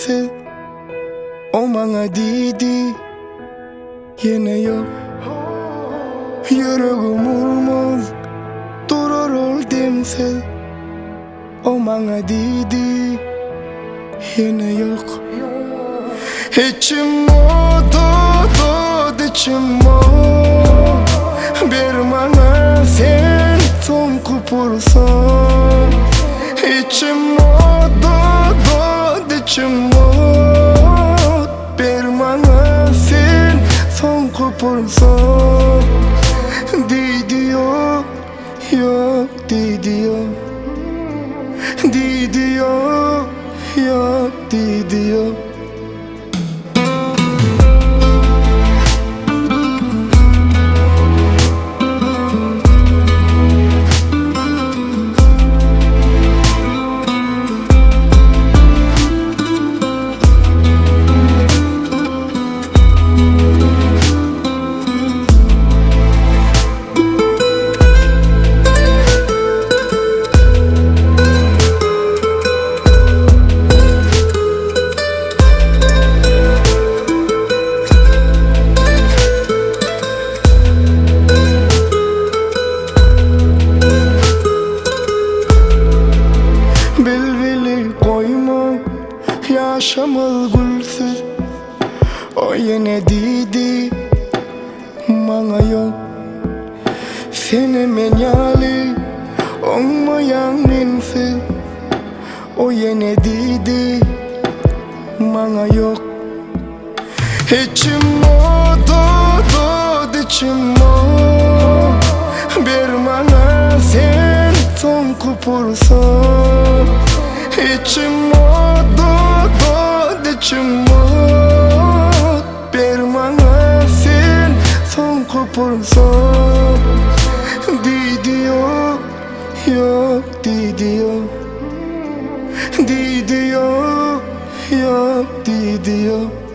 gülse o bana dedi yine yok. Yüreğim vurmaz durur ol demse o bana dedi yine yok. İçim dod içim bir bana sen son kupursan. İçim dod içim bir bana sen son kupursan. Dedi yok yok dedi yok, dedi yok yok dedi yok. Bilbili koyma yaşamıl gülsüz o yine dedi bana yok. Seni menyali olmayan minsiz o yine dedi bana yok. İçim dod içim bir bana sen son kupursan. İçim dod içim bir bana sen son kupursan. Dedi yok yok dedi yok, dedi yok yok dedi yok.